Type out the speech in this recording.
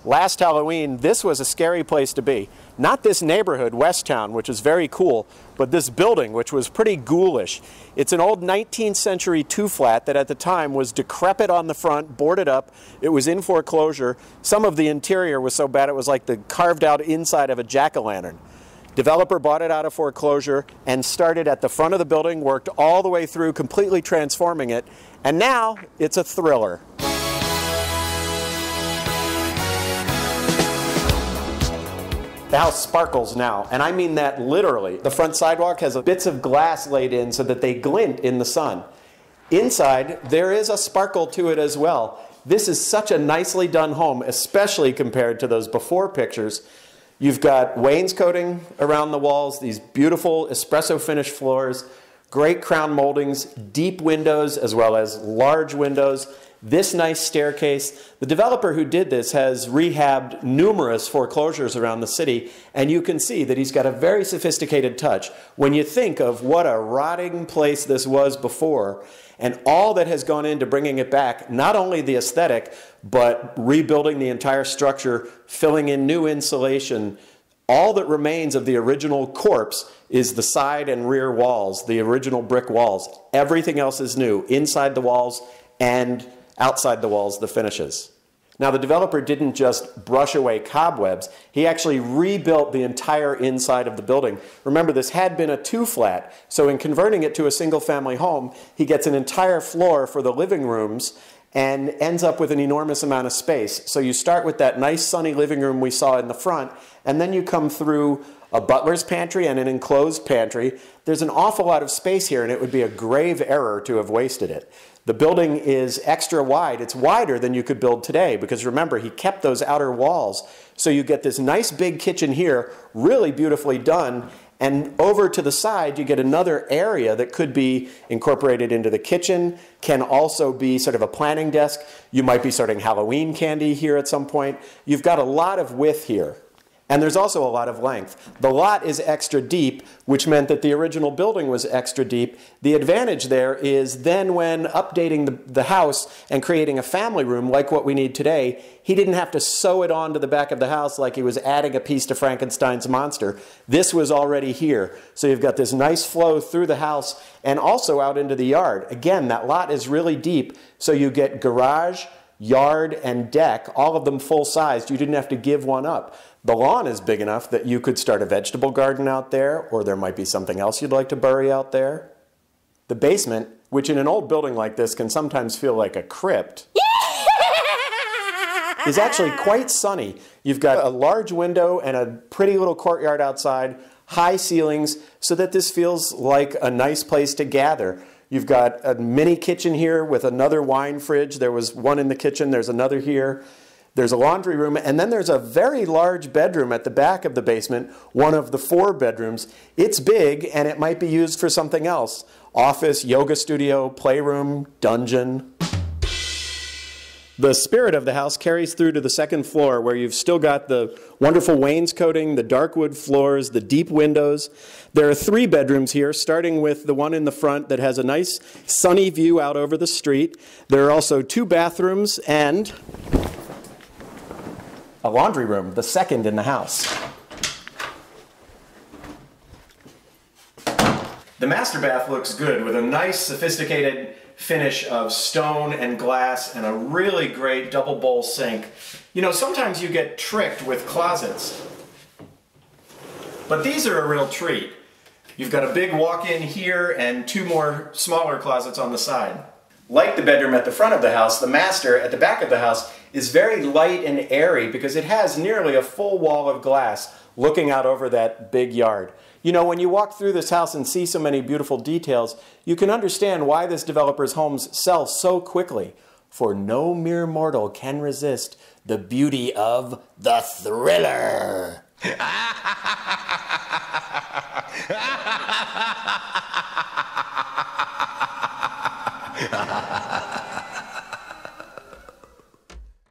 last Halloween, this was a scary place to be. Not this neighborhood, Westtown, which is very cool, but this building, which was pretty ghoulish. It's an old 19th century two-flat that at the time was decrepit on the front, boarded up. It was in foreclosure. Some of the interior was so bad it was like the carved out inside of a jack-o'-lantern. Developer bought it out of foreclosure and started at the front of the building, worked all the way through, completely transforming it, and now it's a thriller. The house sparkles now, and I mean that literally. The front sidewalk has bits of glass laid in so that they glint in the sun. Inside, there is a sparkle to it as well. This is such a nicely done home, especially compared to those before pictures. You've got wainscoting around the walls, these beautiful espresso finish floors, great crown moldings, deep windows as well as large windows, this nice staircase. The developer who did this has rehabbed numerous foreclosures around the city, and you can see that he's got a very sophisticated touch. When you think of what a rotting place this was before, and all that has gone into bringing it back, not only the aesthetic, but rebuilding the entire structure, filling in new insulation. All that remains of the original corpse is the side and rear walls, the original brick walls. Everything else is new, inside the walls and outside the walls, the finishes. Now, the developer didn't just brush away cobwebs, he actually rebuilt the entire inside of the building. Remember, this had been a two-flat, so in converting it to a single-family home, he gets an entire floor for the living rooms and ends up with an enormous amount of space. So you start with that nice sunny living room we saw in the front, and then you come through a butler's pantry and an enclosed pantry. There's an awful lot of space here, and it would be a grave error to have wasted it. The building is extra wide. It's wider than you could build today because remember, he kept those outer walls. So you get this nice big kitchen here, really beautifully done, and over to the side you get another area that could be incorporated into the kitchen, can also be sort of a planning desk. You might be starting Halloween candy here at some point. You've got a lot of width here. And there's also a lot of length. The lot is extra deep, which meant that the original building was extra deep. The advantage there is then when updating the house and creating a family room like what we need today, he didn't have to sew it onto the back of the house like he was adding a piece to Frankenstein's monster. This was already here. So you've got this nice flow through the house and also out into the yard. Again, that lot is really deep, so you get garage, yard, and deck, all of them full-sized. You didn't have to give one up. The lawn is big enough that you could start a vegetable garden out there, or there might be something else you'd like to bury out there. The basement, which in an old building like this can sometimes feel like a crypt, is actually quite sunny. You've got a large window and a pretty little courtyard outside, high ceilings, so that this feels like a nice place to gather. You've got a mini kitchen here with another wine fridge. There was one in the kitchen, there's another here. There's a laundry room, and then there's a very large bedroom at the back of the basement, one of the 4 bedrooms. It's big, and it might be used for something else. Office, yoga studio, playroom, dungeon. The spirit of the house carries through to the second floor, where you've still got the wonderful wainscoting, the dark wood floors, the deep windows. There are 3 bedrooms here, starting with the one in the front that has a nice sunny view out over the street. There are also 2 bathrooms and a laundry room, the second in the house. The master bath looks good with a nice sophisticated finish of stone and glass and a really great double bowl sink. You know, sometimes you get tricked with closets, but these are a real treat. You've got a big walk-in here and 2 more smaller closets on the side. Like the bedroom at the front of the house, the master at the back of the house is very light and airy because it has nearly a full wall of glass looking out over that big yard. You know, when you walk through this house and see so many beautiful details, you can understand why this developer's homes sell so quickly. For no mere mortal can resist the beauty of the thriller.